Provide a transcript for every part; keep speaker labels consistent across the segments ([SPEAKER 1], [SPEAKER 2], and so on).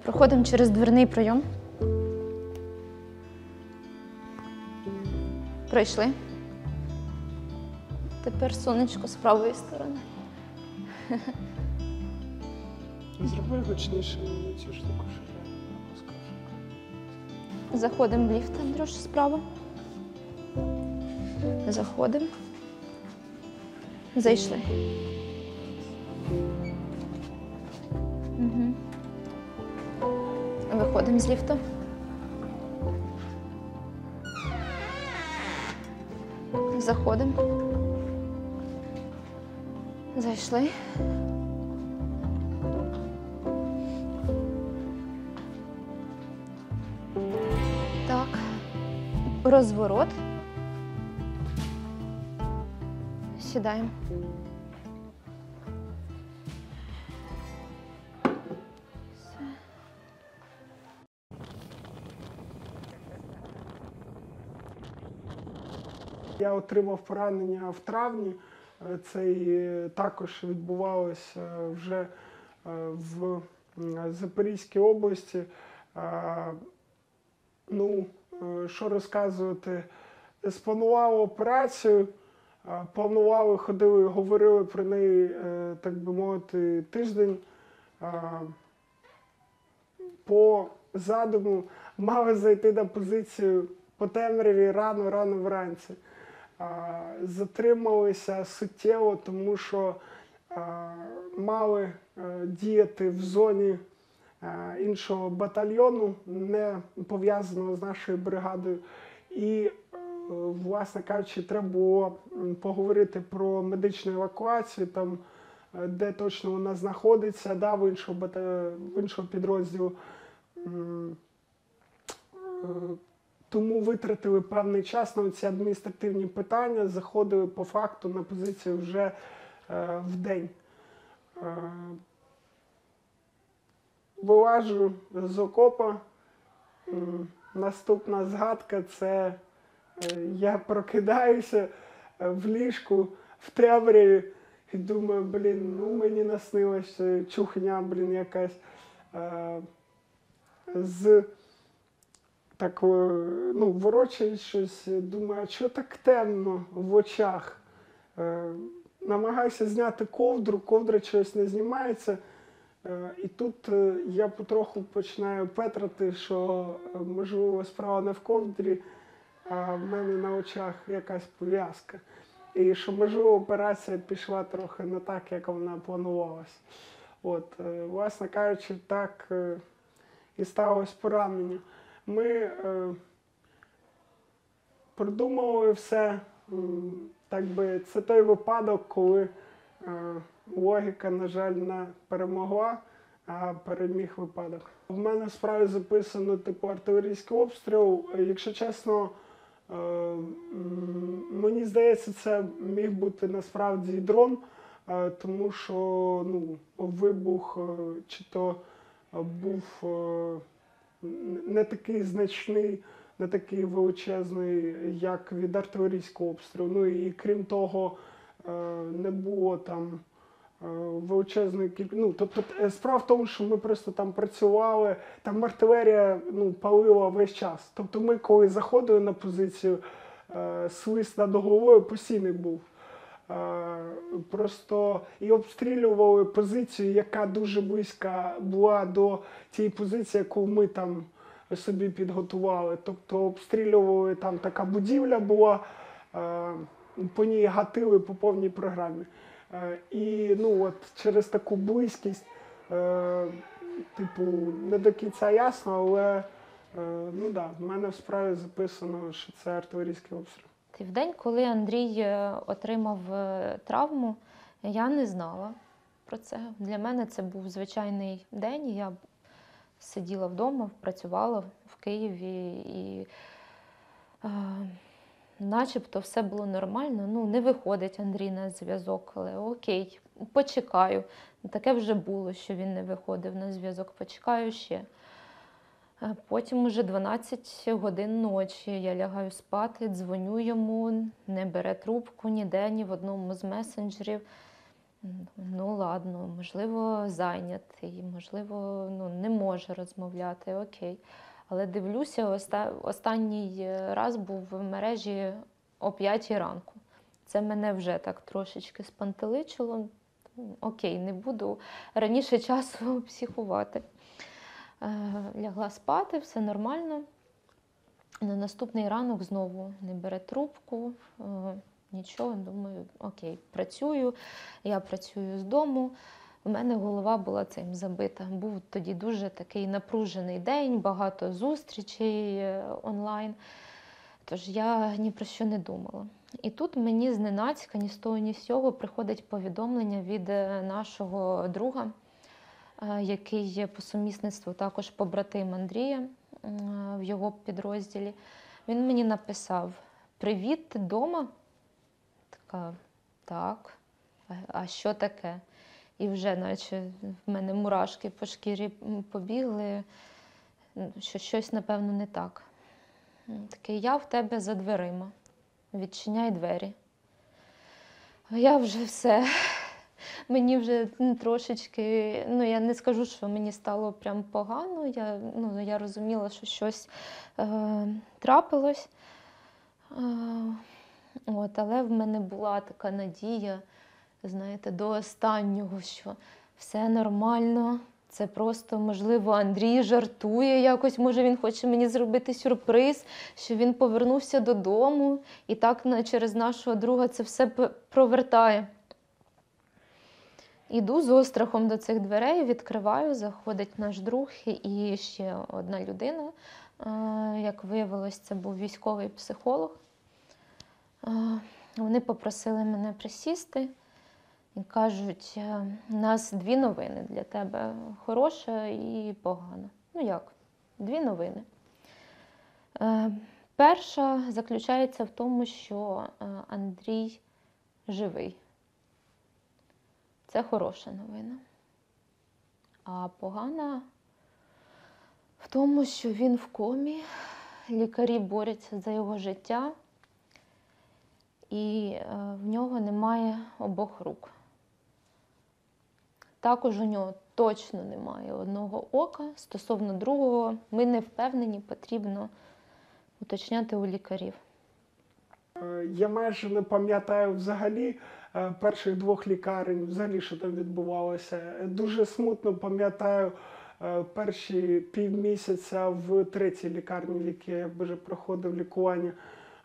[SPEAKER 1] Проходимо через дверний пройом. Пройшли. Тепер сонечко з правої сторони.
[SPEAKER 2] Зроби гучніше цю штуку, що я розкажу.
[SPEAKER 1] Заходимо в ліфт, Андрюш, справа. Заходимо. Зайшли. Угу. Виходимо з ліфту. Заходимо. Зайшли. Так. Розворот. Сідаємо.
[SPEAKER 2] Я отримав поранення в травні. Це також відбувалося вже в Запорізькій області. Ну, що розказувати, спланували операцію, планували, ходили, говорили про неї, так би мовити, тиждень. По задуму мали зайти на позицію по темряві рано вранці. Затрималися суттєво, тому що мали діяти в зоні іншого батальйону, не пов'язаного з нашою бригадою. І, власне кажучи, треба було поговорити про медичну евакуацію, там, де точно вона знаходиться, да, в іншого підрозділу. Тому витратили певний час на ці адміністративні питання, заходили по факту на позицію вже в день. Вилажу з окопа. Наступна згадка – це я прокидаюся в ліжку в темряві і думаю, блін, ну мені наснилася чухня, блін, якась з такою, ну, ворочають щось, думаю, а чого так темно в очах? Намагаюся зняти ковдру, ковдра чогось не знімається. І тут я потроху починаю петрати, що, можливо, справа не в ковдрі, а в мене на очах якась пов'язка. І що, можливо, операція пішла трохи не так, як вона планувалася. От, власне кажучи, так і сталося поранення. Ми продумали все, так би, це той випадок, коли логіка, на жаль, не перемогла, а переміг випадок. В мене в справі записано типу артилерійський обстріл. Якщо чесно, мені здається, це міг бути насправді і дрон, тому що ну, вибух чи то був не такий значний, не такий величезний, як від артилерійського обстрілу. Ну і крім того, не було там величезної кількості. Ну, тобто справа в тому, що ми просто там працювали, там артилерія, ну, палила весь час. Тобто ми, коли заходили на позицію, свист над головою постійний був. Просто і обстрілювали позицію, яка дуже близька була до тієї позиції, яку ми там собі підготували. Тобто обстрілювали, там така будівля була, по ній гатили по повній програмі. І ну, от, через таку близькість, типу, не до кінця ясно, але ну, да, в мене в справі записано, що це артилерійський обстріл.
[SPEAKER 1] В день, коли Андрій отримав травму, я не знала про це. Для мене це був звичайний день. Я сиділа вдома, працювала в Києві і начебто все було нормально. Ну, не виходить Андрій на зв'язок, але окей, почекаю. Таке вже було, що він не виходив на зв'язок, почекаю ще. Потім уже 12 годин ночі я лягаю спати, дзвоню йому, не бере трубку ніде, ні в одному з месенджерів. Ну ладно, можливо, зайнятий, можливо, ну, не може розмовляти, окей. Але дивлюся, останній раз був в мережі о 5 ранку. Це мене вже так трошечки спантеличило. Окей, не буду раніше часу психувати. Лягла спати, все нормально. На наступний ранок знову не бере трубку, нічого, думаю, окей, працюю, я працюю з дому. У мене голова була цим забита. Був тоді дуже такий напружений день, багато зустрічей онлайн, тож я ні про що не думала. І тут мені зненацька, ні з того, ні з цього приходить повідомлення від нашого друга, який є по сумісництву також побратим Андрія в його підрозділі. Він мені написав: «Привіт, ти вдома?» Така, так, а що таке? І вже наче в мене мурашки по шкірі побігли, що щось, напевно, не так. Такий: «Я в тебе за дверима, відчиняй двері». Я вже все, мені вже трошечки, я не скажу, що мені стало прям погано, я розуміла, що щось трапилось. Але в мене була така надія, знаєте, до останнього, що все нормально, це просто, можливо, Андрій жартує якось, може він хоче мені зробити сюрприз, що він повернувся додому і так через нашого друга це все провертає. Іду з острахом до цих дверей, відкриваю, заходить наш друг і ще одна людина. Як виявилось, це був військовий психолог. Вони попросили мене присісти і кажуть: «У нас дві новини для тебе, хороша і погана». Ну як? Дві новини. Перша заключається в тому, що Андрій живий. Це хороша новина. А погана в тому, що він в комі, лікарі борються за його життя, і в нього немає обох рук. Також у нього точно немає одного ока. Стосовно другого, ми не впевнені, потрібно уточняти у лікарів.
[SPEAKER 2] Я майже не пам'ятаю взагалі перших двох лікарень, взагалі, що там відбувалося. Дуже смутно пам'ятаю перші півмісяця в третій лікарні, в якій я вже проходив лікування.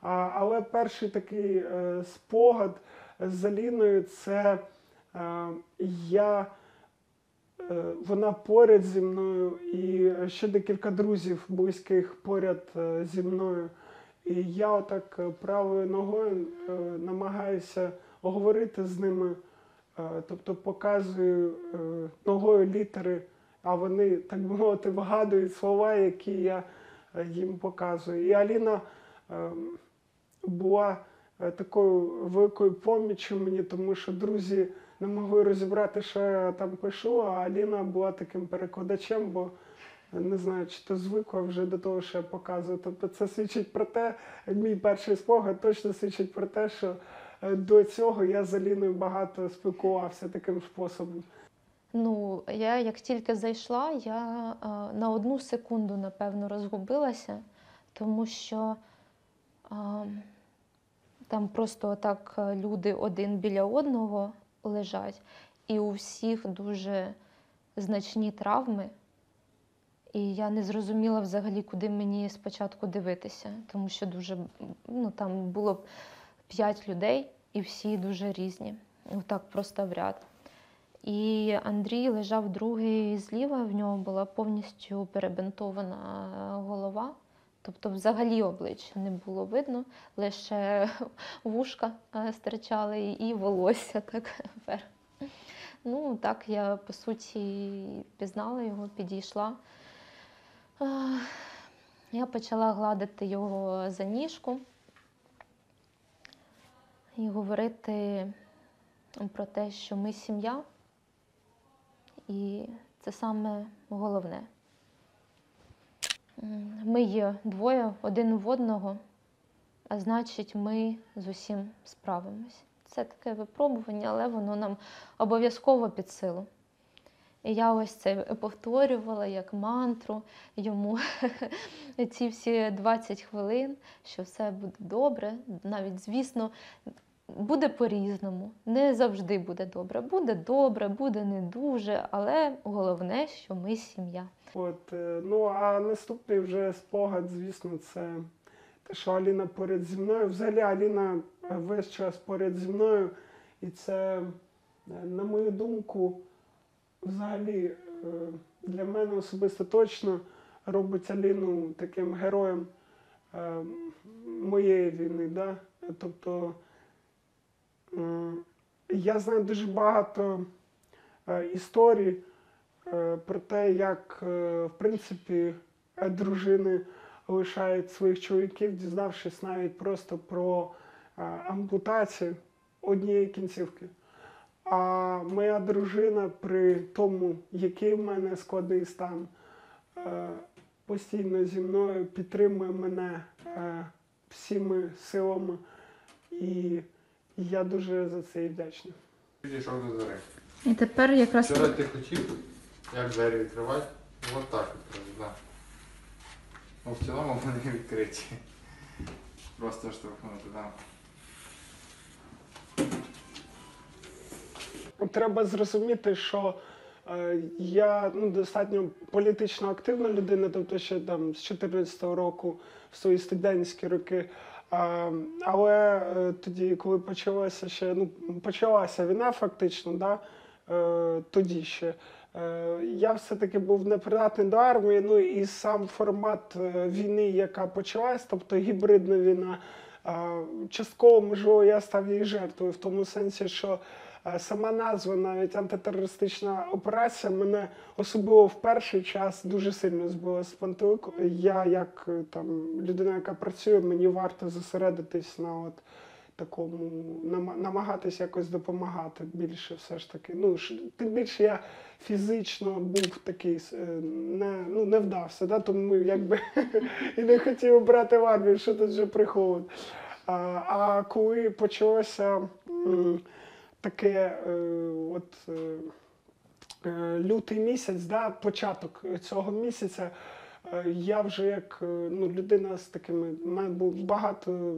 [SPEAKER 2] Але перший такий спогад з Аліною – це вона поряд зі мною, і ще декілька друзів близьких поряд зі мною. І я отак правою ногою намагаюся говорити з ними, тобто показую ногою літери, а вони, так би мовити, вигадують слова, які я їм показую. І Аліна була такою великою поміччю мені, тому що друзі не могли розібрати, що я там пишу, а Аліна була таким перекладачем, бо не знаю, чи то звикла вже до того, що я показую. Тобто це свідчить про те, мій перший спогад точно свідчить про те, що до цього я з Аліною багато спілкувався таким способом.
[SPEAKER 1] Я як тільки зайшла, я на 1 секунду, напевно, розгубилася, тому що там просто отак люди один біля одного лежать, і у всіх дуже значні травми. І я не зрозуміла взагалі, куди мені спочатку дивитися, тому що там було 5 людей, і всі дуже різні, отак просто в ряд. І Андрій лежав другий зліва, в нього була повністю перебинтована голова, тобто взагалі обличчя не було видно, лише вушка стирчали і волосся так вверх. Так я, по суті, пізнала його, підійшла. Я почала гладити його за ніжку і говорити про те, що ми сім'я, і це саме головне. Ми є двоє один в одного, а значить, ми з усім справимось. це таке випробування, але воно нам обов'язково під силу. І я ось це повторювала як мантру йому ці всі 20 хвилин, що все буде добре. Навіть, звісно, буде по-різному. Не завжди буде добре, буде не дуже, але головне, що ми сім'я.
[SPEAKER 2] Ну, а наступний вже спогад, звісно, це те, що Аліна поряд зі мною. Взагалі Аліна весь час поряд зі мною. І це, на мою думку, взагалі для мене особисто точно робить Аліну таким героєм моєї війни. Да? Тобто я знаю дуже багато історій про те, як, в принципі, дружини лишають своїх чоловіків, дізнавшись навіть просто про ампутацію однієї кінцівки. А моя дружина при тому, який в мене складний стан, постійно зі мною підтримує мене всіми силами. І я дуже за це і вдячний.
[SPEAKER 3] Підійшов до двері.
[SPEAKER 1] І тепер якраз
[SPEAKER 3] Вчора ти хотів, як двері відкривати? Ось так відкрив, так. Ну, в цілому вони відкриті. Просто штовхнути, так.
[SPEAKER 2] Треба зрозуміти, що я достатньо політично активна людина, тобто ще там з 14-го року, в свої студентські роки. Але тоді, коли почалася війна фактично, да, тоді ще, я все-таки був непридатний до армії, ну і сам формат війни, яка почалась, тобто гібридна війна, частково, можливо, я став її жертвою, в тому сенсі, що сама назва, навіть антитерористична операція, мене особливо в перший час дуже сильно збила з пантелику. Я, як там людина, яка працює, мені варто зосередитись на такому, намагатись якось допомагати більше все ж таки. Ну, тим більше я фізично був такий, не вдався, да? Тому якби і не хотів брати в армію, що тут вже приховувати. А коли почалося таке лютий місяць, да, початок цього місяця, я вже як людина з такими, у мене було багато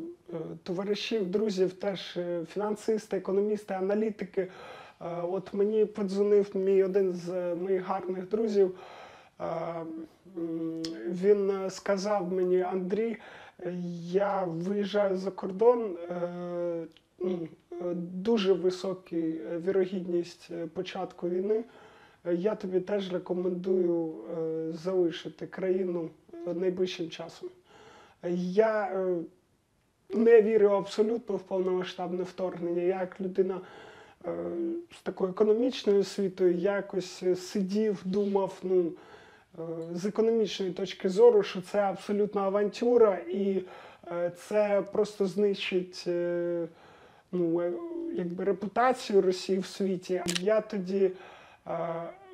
[SPEAKER 2] товаришів, друзів, теж фінансисти, економісти, аналітики. От мені подзвонив один з моїх гарних друзів, він сказав мені: Андрій, я виїжджаю за кордон, дуже висока вірогідність початку війни. Я тобі теж рекомендую залишити країну найближчим часом. Я не вірю абсолютно в повномасштабне вторгнення. Я як людина з такою економічною освітою якось сидів, думав, з економічної точки зору, що це абсолютна авантюра і це просто знищить репутацію Росії в світі. Я тоді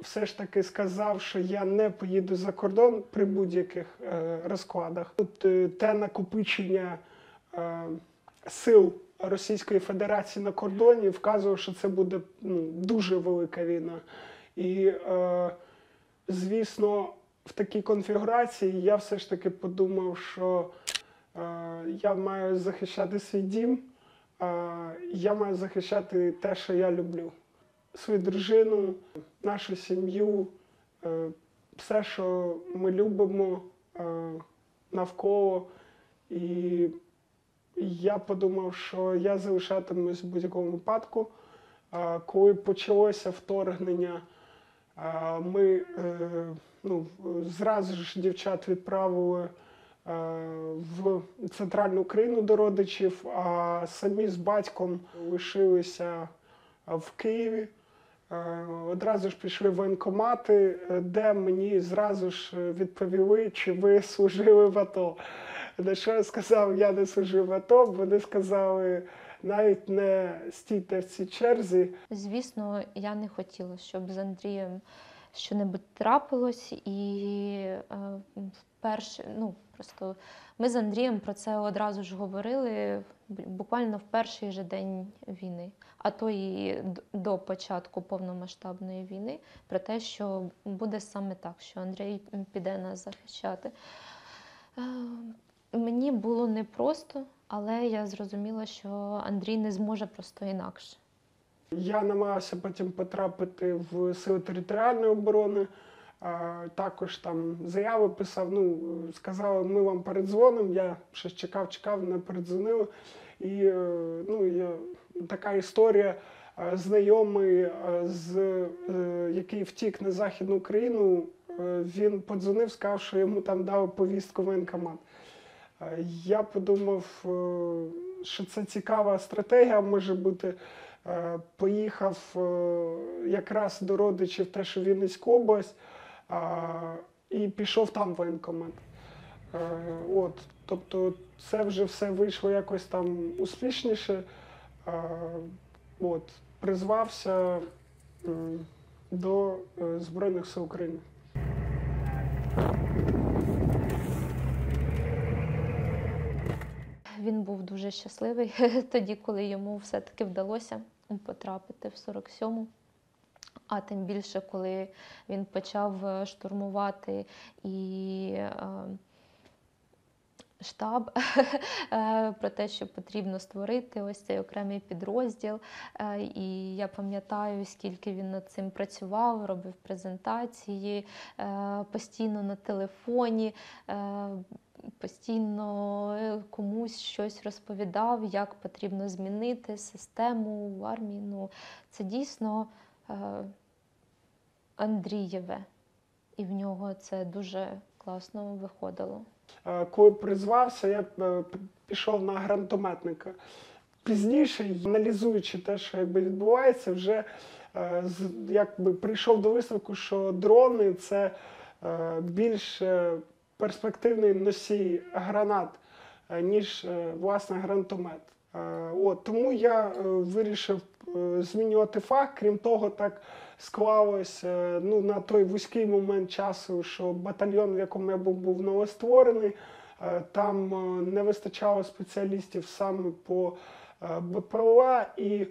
[SPEAKER 2] все ж таки сказав, що я не поїду за кордон при будь-яких розкладах. Тут те накопичення сил Російської Федерації на кордоні вказував, що це буде дуже велика війна. І, звісно, в такій конфігурації я все ж таки подумав, що я маю захищати свій дім, я маю захищати те, що я люблю. Свою дружину, нашу сім'ю, все, що ми любимо навколо. І я подумав, що я залишатимусь в будь-якому випадку. Коли почалося вторгнення, ми зразу ж дівчат відправили в центральну Україну до родичів, а самі з батьком лишилися в Києві. Одразу ж пішли в воєнкомати, де мені зразу ж відповіли, чи ви служили в АТО. На що я сказав, я не служив в АТО, вони сказали, навіть не стійте в цій черзі.
[SPEAKER 1] Звісно, я не хотіла, щоб з Андрієм що-небудь трапилось, і Просто ми з Андрієм про це одразу ж говорили буквально в перший же день війни, а то і до початку повномасштабної війни, про те, що буде саме так, що Андрій піде нас захищати. Мені було непросто, але я зрозуміла, що Андрій не зможе просто інакше.
[SPEAKER 2] Я намагався потім потрапити в Сили територіальної оборони, також там заяви писав, сказали, ми вам передзвонимо, я щось чекав, не передзвонили. І така історія, знайомий, який втік на Західну Україну, він подзвонив, сказав, що йому там дали повістку в воєнкомат. Я подумав, що це цікава стратегія може бути. Поїхав якраз до родичів теж у Вінницьку область і пішов там в воєнкомат. Тобто це вже все вийшло якось там успішніше. Призвався до Збройних сил України.
[SPEAKER 1] Він був дуже щасливий тоді, коли йому все-таки вдалося потрапити в 47-му. А тим більше, коли він почав штурмувати і штаб про те, що потрібно створити ось цей окремий підрозділ. І я пам'ятаю, скільки він над цим працював, робив презентації, постійно на телефоні, постійно комусь щось розповідав, як потрібно змінити систему в армії. Це дійсно Андрієве, і в нього це дуже класно виходило.
[SPEAKER 2] Коли призвався, я пішов на гранатометника. Пізніше, аналізуючи те, що відбувається, вже прийшов до висновку, що дрони – це більш перспективний носій гранат, ніж, власне, гранатомет. Тому я вирішив змінювати фах. Крім того, так склалось на той вузький момент часу, що батальйон, в якому я був новостворений, там не вистачало спеціалістів саме по БПЛА, і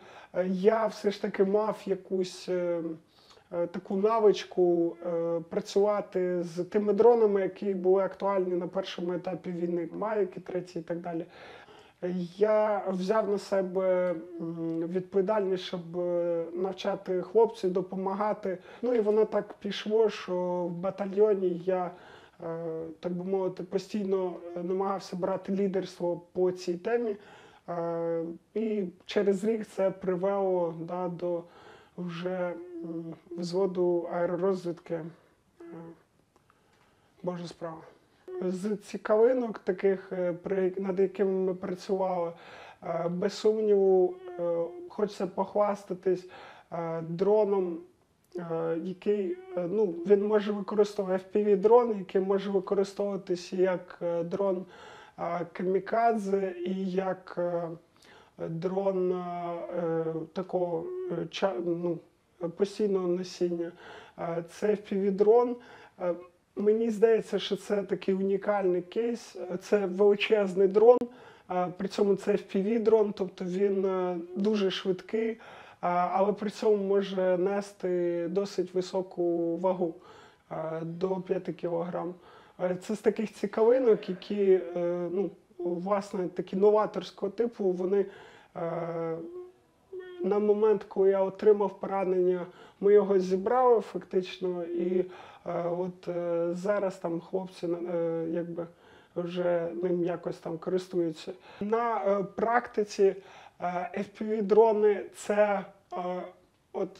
[SPEAKER 2] я все ж таки мав якусь таку навичку працювати з тими дронами, які були актуальні на першому етапі війни, Мавіки, треті і так далі. Я взяв на себе відповідальність, щоб навчати хлопців, допомагати. І воно так пішло, що в батальйоні я, так би мовити, постійно намагався брати лідерство по цій темі. І через рік це привело до вже взводу аеророзвідки. Божа справа. З цікавинок таких, над якими ми працювали, без сумніву, хочеться похвастатись дроном, який, він може використовувати FPV-дрон, який може використовуватися як дрон камікадзе і як дрон такого постійного носіння. Це FPV-дрон. Мені здається, що це такий унікальний кейс. Це величезний дрон, при цьому це FPV-дрон, тобто він дуже швидкий, але при цьому може нести досить високу вагу, до 5 кг. Це з таких цікавинок, які, власне, такі новаторського типу, вони на момент, коли я отримав поранення, ми його зібрали фактично, і зараз там хлопці вже ним якось там користуються. На практиці FPV-дрони – це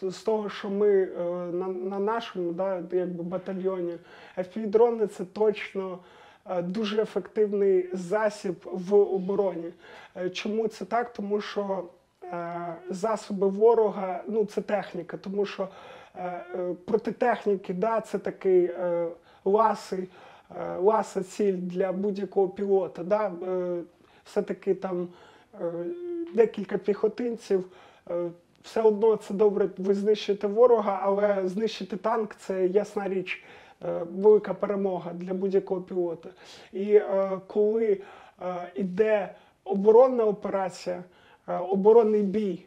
[SPEAKER 2] з того, що ми на нашому батальйоні, FPV-дрони – це точно дуже ефективний засіб в обороні. Чому це так? Тому що засоби ворога, це техніка, тому що проти техніки, це такий ласа ціль для будь-якого пілота. Все-таки там декілька піхотинців, все одно це добре, ви знищите ворога, але знищити танк – це ясна річ велика перемога для будь-якого пілота. І коли йде оборонна операція, оборонний бій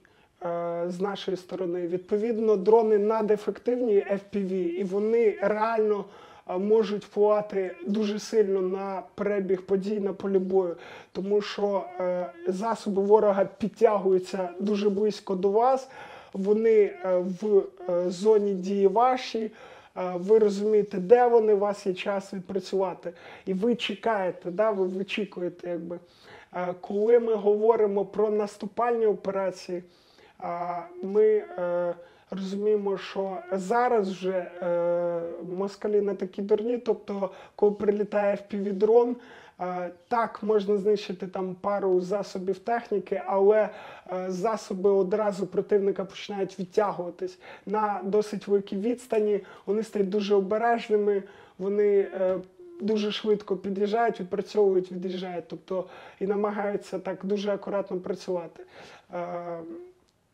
[SPEAKER 2] з нашої сторони, відповідно, дрони надефективні FPV, і вони реально можуть впливати дуже сильно на перебіг подій на полі бою, тому що засоби ворога підтягуються дуже близько до вас, вони в зоні дії вашій, ви розумієте, де вони, у вас є час відпрацювати. І ви чекаєте, да, ви вичікуєте, якби. Коли ми говоримо про наступальні операції, ми розуміємо, що зараз вже москалі не такі дурні, тобто коли прилітає FPV-дрон, так, можна знищити там пару засобів техніки, але засоби одразу противника починають відтягуватись на досить великій відстані, вони стають дуже обережними, вони дуже швидко під'їжджають, відпрацьовують, від'їжджають, тобто і намагаються так дуже акуратно працювати.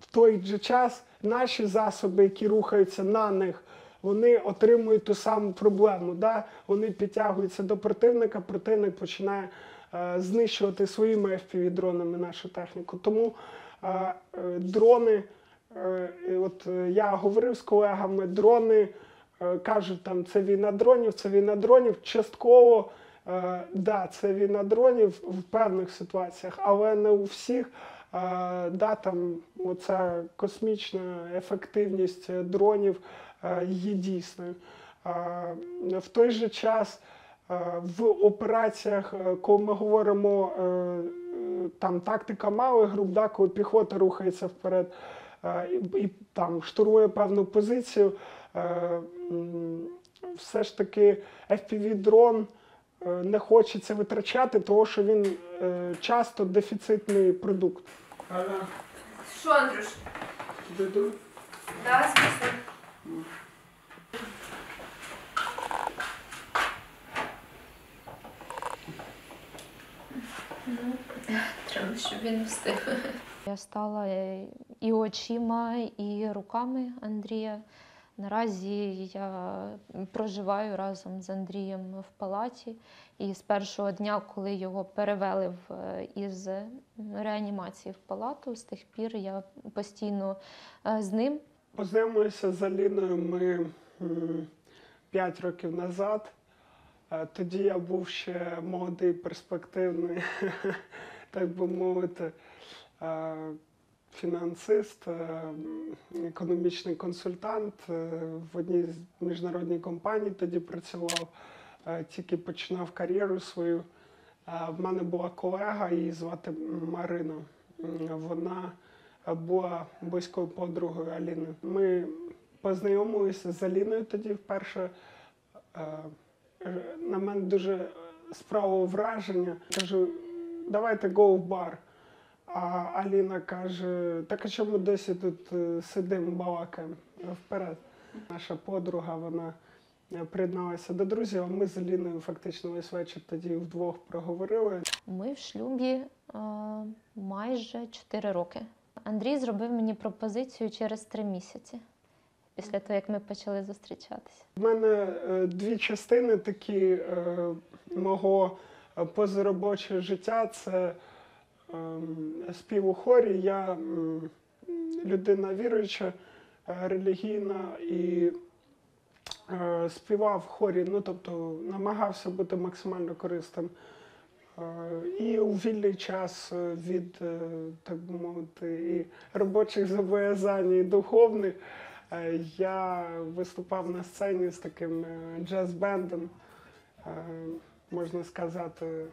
[SPEAKER 2] В той же час наші засоби, які рухаються на них, вони отримують ту саму проблему. Да? Вони підтягуються до противника, противник починає знищувати своїми FPV-дронами нашу техніку. Тому дрони, от я говорив з колегами, дрони, кажуть, там, це війна дронів, частково, да, це війна дронів в певних ситуаціях, але не у всіх. Да, там, оця космічна ефективність дронів є дійсною. В той же час в операціях, коли ми говоримо, там тактика малих груп, да, коли піхота рухається вперед і там штурмує певну позицію, все ж таки FPV-дрон не хочеться витрачати, тому що він часто дефіцитний продукт.
[SPEAKER 4] Що, Андрюш?
[SPEAKER 2] Дойду?
[SPEAKER 4] Да, звісно.
[SPEAKER 1] Треба, щоб він встиг. Я стала і очима, і руками Андрія. Наразі я проживаю разом з Андрієм в палаті. І з першого дня, коли його перевели із реанімації в палату, з тих пір я постійно з ним.
[SPEAKER 2] Познайомилися з Аліною ми 5 років назад. Тоді я був ще молодий, перспективний, так би мовити, фінансист, економічний консультант. В одній з міжнародних компаній тоді працював, тільки починав кар'єру свою. В мене була колега, її звати Марина. Вона була близькою подругою Аліни. Ми познайомилися з Аліною тоді вперше. На мене дуже справило враження. Кажу, давайте go в бар. А Аліна каже, так а чому ми досі тут сидимо, балакаємо? Вперед. Наша подруга, вона приєдналася до друзів, а ми з Аліною фактично весь вечір тоді вдвох проговорили.
[SPEAKER 1] Ми в шлюбі майже 4 роки. Андрій зробив мені пропозицію через 3 місяці, після того, як ми почали зустрічатися.
[SPEAKER 2] У мене 2 частини такі мого позаробочого життя. Це спів у хорі. Я людина віруюча, релігійна і співав в хорі, ну тобто намагався бути максимально корисним. І у вільний час від, так би мовити, і робочих зобов'язань, і духовних я виступав на сцені з таким джаз-бендом, можна сказати,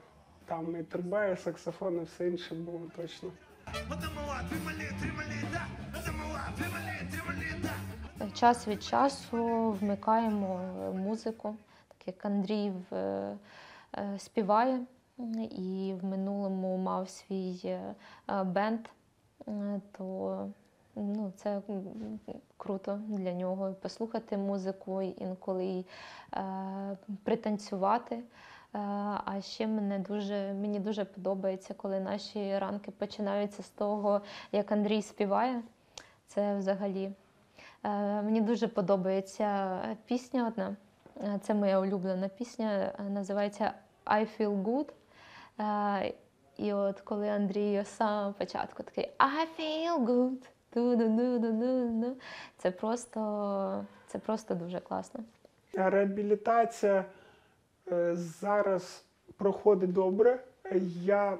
[SPEAKER 2] там і трубає, саксофон, і все інше було точно.
[SPEAKER 1] Час від часу вмикаємо музику, так як Андрій співає і в минулому мав свій бенд, то це круто для нього послухати музику, інколи пританцювати. А ще мені дуже подобається, коли наші ранки починаються з того, як Андрій співає. Це взагалі. Мені дуже подобається пісня одна. Це моя улюблена пісня, називається I Feel Good. І от коли Андрій з самого початку такий I feel good, ду-ду-ду-ду-ду-ду. Це просто дуже класно.
[SPEAKER 2] Реабілітація зараз проходить добре. Я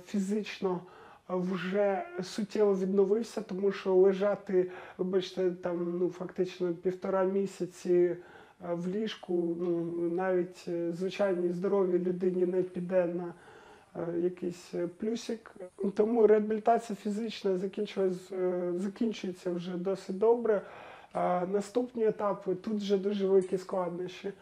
[SPEAKER 2] фізично вже суттєво відновився, тому що лежати, вибачте, там фактично 1,5 місяці в ліжку, навіть звичайній здоровій людині не піде на якийсь плюсик. Тому реабілітація фізична закінчується вже досить добре. Наступні етапи, тут вже дуже великі складнощі.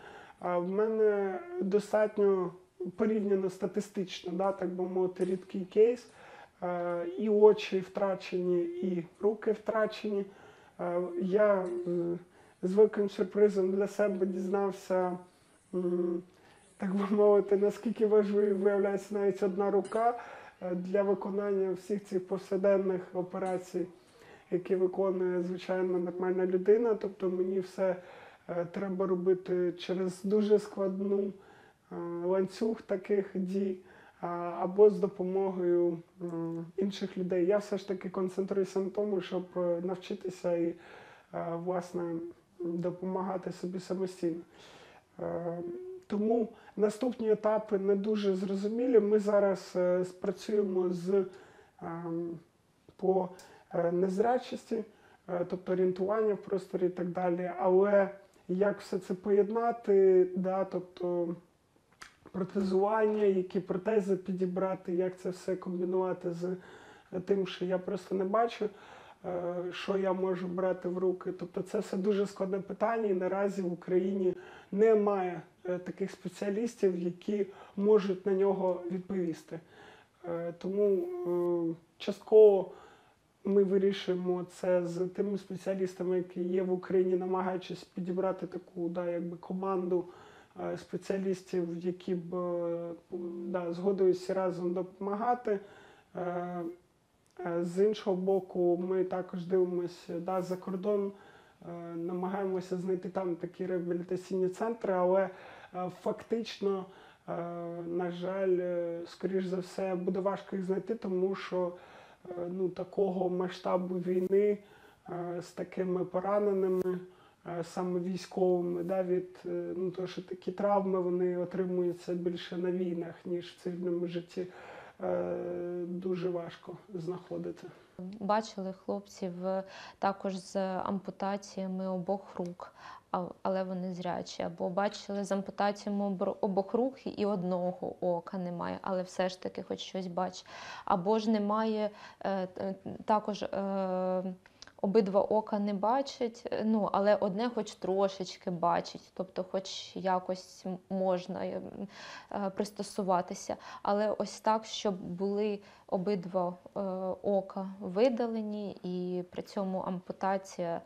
[SPEAKER 2] В мене достатньо порівняно статистично, так би мовити, рідкий кейс. І очі втрачені, і руки втрачені. Я з великим сюрпризом для себе дізнався, так би мовити, наскільки важливо виявляється навіть одна рука для виконання всіх цих повсякденних операцій, які виконує звичайно нормальна людина. Тобто мені все треба робити через дуже складну ланцюг таких дій або з допомогою інших людей. Я все ж таки концентруюся на тому, щоб навчитися і, власне, допомагати собі самостійно. Тому наступні етапи не дуже зрозумілі. Ми зараз спрацюємо по незрячості, тобто орієнтування в просторі і так далі. Але як все це поєднати, тобто протезування, які протези підібрати, як це все комбінувати з тим, що я просто не бачу, що я можу брати в руки. Тобто це все дуже складне питання, і наразі в Україні немає таких спеціалістів, які можуть на нього відповісти. Тому частково ми вирішуємо це з тими спеціалістами, які є в Україні, намагаючись підібрати таку команду спеціалістів, які б згодилися разом допомагати. З іншого боку, ми також дивимося за кордон, намагаємося знайти там такі реабілітаційні центри, але фактично, на жаль, скоріш за все, буде важко їх знайти, тому що такого масштабу війни з такими пораненими, саме військовими, тому що такі травми вони отримуються більше на війнах, ніж в цивільному житті. Дуже важко знаходити.
[SPEAKER 1] Бачили хлопців також з ампутаціями обох рук, але вони зрячі. Або бачили з ампутаціями обох рук і одного ока немає, але все ж таки хоч щось бачить. Або ж немає також обидва ока не бачать, але одне хоч трошечки бачить, тобто хоч якось можна пристосуватися. Але ось так, щоб були обидва ока видалені і при цьому ампутація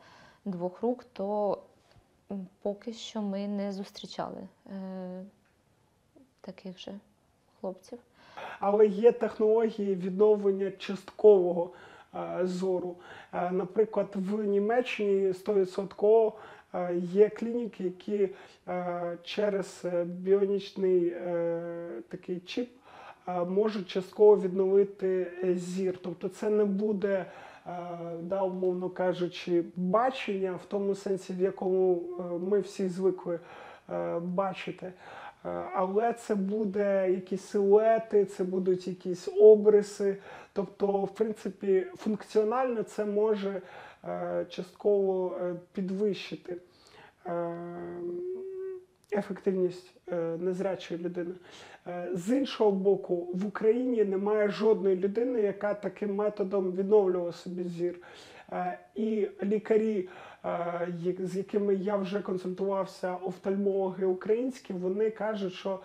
[SPEAKER 1] 2 рук, то поки що ми не зустрічали таких же хлопців.
[SPEAKER 2] Але є технології відновлення часткового зору. Наприклад, в Німеччині 100% є клініки, які через біонічний такий чіп можуть частково відновити зір. Тобто це не буде, умовно кажучи, бачення в тому сенсі, в якому ми всі звикли бачити. Але це буде якісь силуети, це будуть якісь обриси. Тобто, в принципі, функціонально це може частково підвищити ефективність незрячої людини. З іншого боку, в Україні немає жодної людини, яка таким методом відновлювала собі зір. І лікарі, з якими я вже консультувався, офтальмологи українські, вони кажуть, що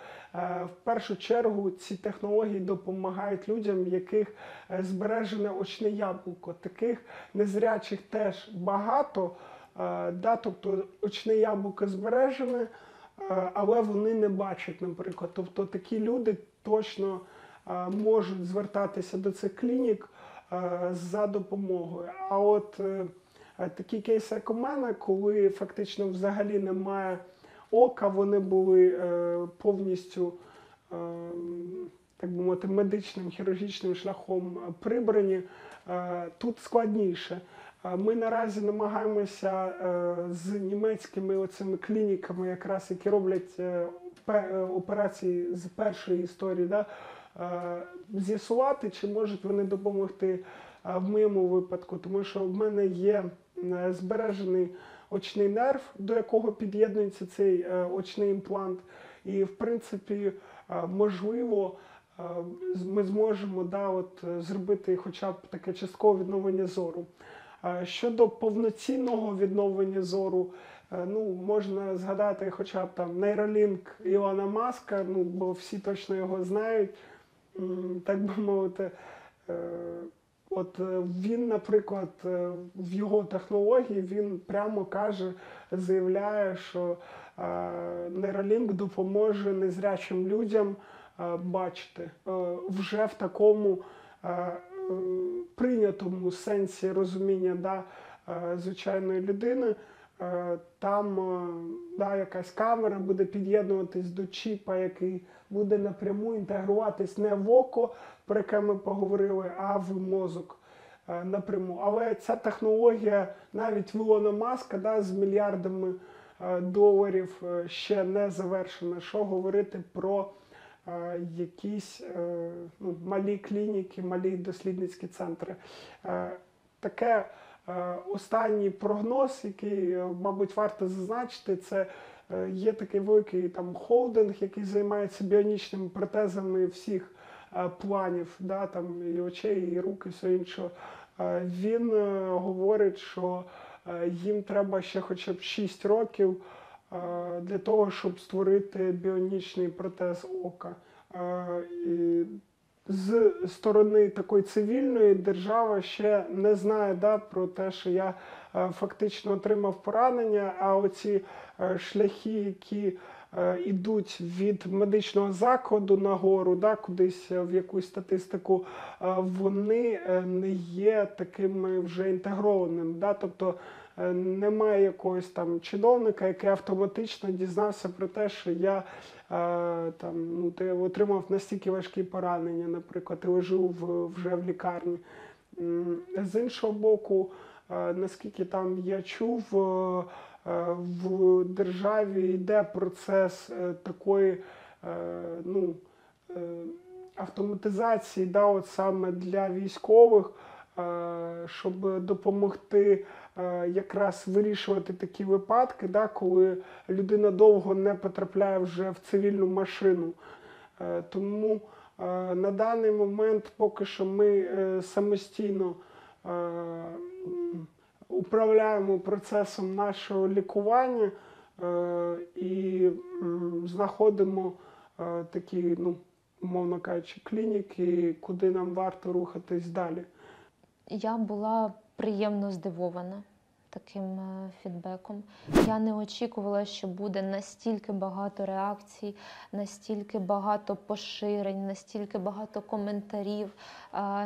[SPEAKER 2] в першу чергу ці технології допомагають людям, в яких збережене очне яблуко. Таких незрячих теж багато, тобто очне яблуко збережене, але вони не бачать, наприклад. Тобто такі люди точно можуть звертатися до цих клінік за допомогою. А от такі кейси, як у мене, коли фактично взагалі немає ока, вони були повністю, так би мовити, медичним, хірургічним шляхом прибрані. Тут складніше. Ми наразі намагаємося з німецькими оцими клініками, якраз які роблять операції з першої історії, да, з'ясувати, чи можуть вони допомогти в моєму випадку, тому що в мене є збережений очний нерв, до якого під'єднується цей очний імплант. І, в принципі, можливо, ми зможемо зробити хоча б таке часткове відновлення зору. Щодо повноцінного відновлення зору, можна згадати хоча б там Neuralink Ілона Маска, бо всі точно його знають, так би мовити. От він, наприклад, в його технології, він прямо заявляє, що Neuralink допоможе незрячим людям бачити вже в такому прийнятому сенсі розуміння звичайної людини. Там якась камера буде під'єднуватись до чіпа, який буде напряму інтегруватись не в око, про яке ми поговорили, а в мозок напряму. Але ця технологія навіть в Ілона Маска з мільярдами доларів ще не завершена. Що говорити про якісь малі клініки, малі дослідницькі центри. Таке останній прогноз, який, мабуть, варто зазначити, це є такий великий холдинг, який займається біонічними протезами всіх планів, і очей, і рук, і все інше. Він говорить, що їм треба ще хоча б 6 років для того, щоб створити біонічний протез ока. І з сторони такої цивільної держава ще не знає про те, що я фактично отримав поранення, а оці шляхи, які йдуть від медичного закладу нагору, кудись в якусь статистику, вони не є такими вже інтегрованими. Тобто немає якогось там чиновника, який автоматично дізнався про те, що я отримав настільки важкі поранення, наприклад, і лежу вже в лікарні. З іншого боку, наскільки я чув, в державі йде процес такої автоматизації, саме для військових, щоб допомогти якраз вирішувати такі випадки, коли людина довго не потрапляє вже в цивільну машину. Тому на даний момент поки що ми самостійно управляємо процесом нашого лікування і знаходимо такі, умовно кажучи, клініки, куди нам варто рухатись далі.
[SPEAKER 1] Я була приємно здивована таким фідбеком. Я не очікувала, що буде настільки багато реакцій, настільки багато поширень, настільки багато коментарів,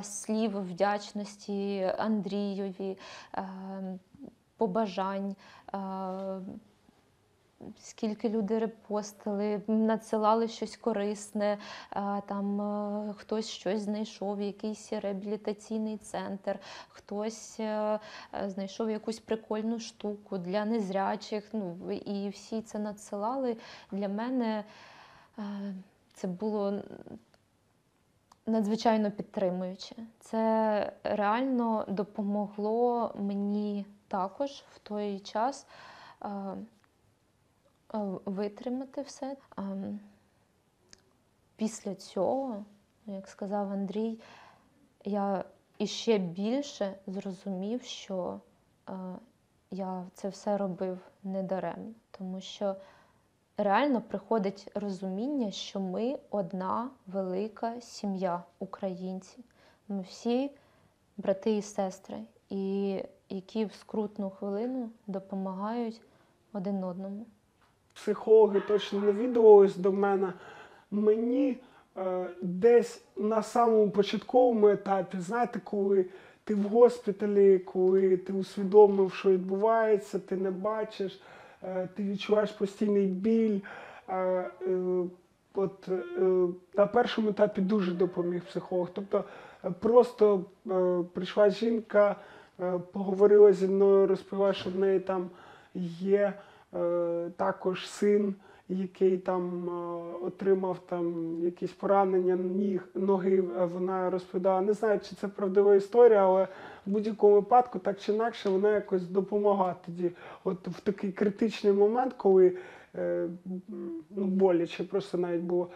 [SPEAKER 1] слів вдячності Андрієві, побажань. Скільки люди репостили, надсилали щось корисне, хтось щось знайшов, якийсь реабілітаційний центр, хтось знайшов якусь прикольну штуку для незрячих, і всі це надсилали. Для мене це було надзвичайно підтримуюче. Це реально допомогло мені також в той час витримати все. Після цього, як сказав Андрій, я іще більше зрозумів, що я це все робив недаремно. Тому що реально приходить розуміння, що ми одна велика сім'я українців. Ми всі брати і сестри, і які в скрутну хвилину допомагають один одному.
[SPEAKER 2] Психологи точно навідувались до мене. Мені десь на самому початковому етапі, знаєте, коли ти в госпіталі, коли ти усвідомив, що відбувається, ти не бачиш, ти відчуваєш постійний біль. На першому етапі дуже допоміг психолог. Тобто просто прийшла жінка, поговорила зі мною, розповіла, що в неї там є також син, який там отримав там якісь поранення ноги. Вона розповідала, не знаю, чи це правдива історія, але в будь-якому випадку, так чи інакше, вона якось допомогла тоді. От в такий критичний момент, коли боляче просто навіть було.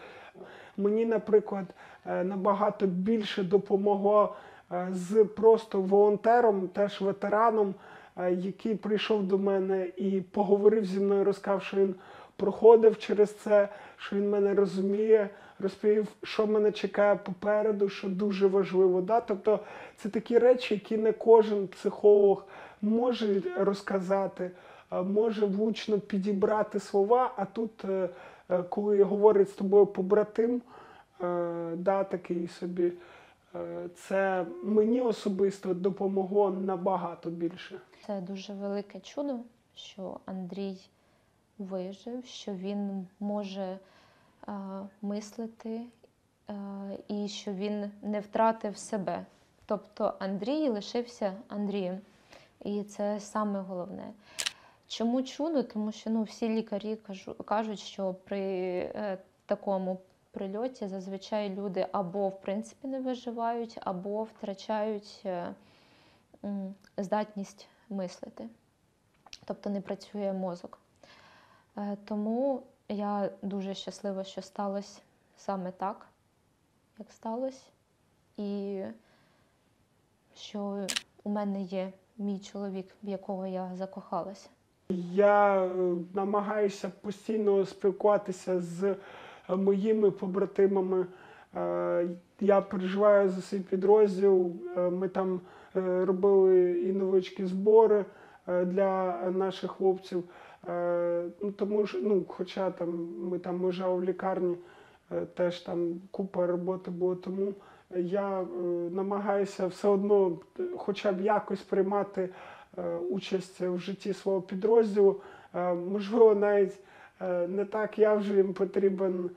[SPEAKER 2] Мені, наприклад, набагато більше допомогло з просто волонтером, теж ветераном, який прийшов до мене і поговорив зі мною, розказав, що він проходив через це, що він мене розуміє, розповів, що мене чекає попереду, що дуже важливо. Да? Тобто це такі речі, які не кожен психолог може розказати, може влучно підібрати слова, а тут, коли говорить з тобою побратим, да, такий собі, це мені особисто допомогло набагато більше.
[SPEAKER 1] Це дуже велике чудо, що Андрій вижив, що він може мислити і що він не втратив себе. Тобто Андрій лишився Андрієм. І це саме головне. Чому чудо? Тому що всі лікарі кажуть, що при такому прильоті зазвичай люди або в принципі не виживають, або втрачають здатність мислити. Тобто не працює мозок. Тому я дуже щаслива, що сталося саме так, як сталося. І що у мене є мій чоловік, в якого я закохалася.
[SPEAKER 2] Я намагаюся постійно спілкуватися з моїми побратимами. Я переживаю за свій підрозділ. Ми там робили і невеличкі збори для наших хлопців. Тому що, хоча ми там лежали в лікарні, теж там купа роботи було, тому я намагаюся все одно хоча б якось приймати участь в житті свого підрозділу. Можливо, навіть не так я вже їм потрібен,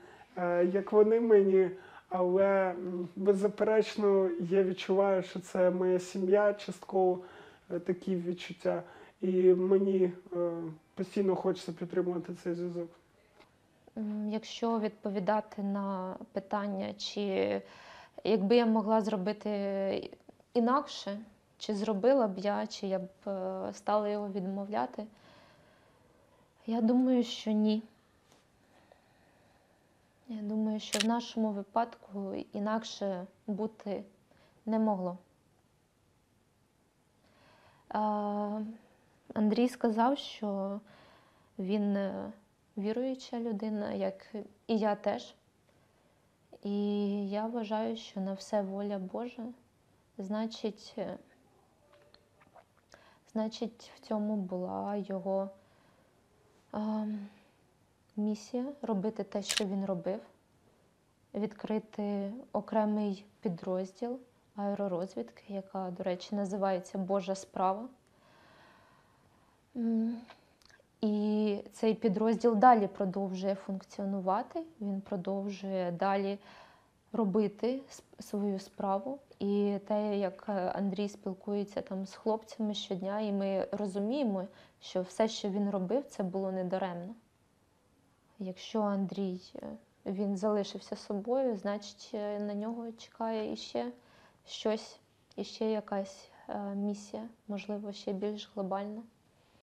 [SPEAKER 2] як вони мені, але беззаперечно я відчуваю, що це моя сім'я, частково такі відчуття. І мені постійно хочеться підтримувати цей зв'язок.
[SPEAKER 1] Якщо відповідати на питання, чи якби я могла зробити інакше, чи зробила б я, чи я б стала його відмовляти, я думаю, що ні. Я думаю, що в нашому випадку інакше бути не могло. Андрій сказав, що він віруюча людина, як і я теж. І я вважаю, що на все воля Божа, значить в цьому була його місія робити те, що він робив, відкрити окремий підрозділ аеророзвідки, яка, до речі, називається «Божа справа». І цей підрозділ далі продовжує функціонувати, він продовжує далі робити свою справу. І те, як Андрій спілкується там з хлопцями щодня, і ми розуміємо, що все, що він робив, це було недаремно. Якщо Андрій, він залишився собою, значить на нього чекає іще щось, іще якась місія, можливо, ще більш глобальна.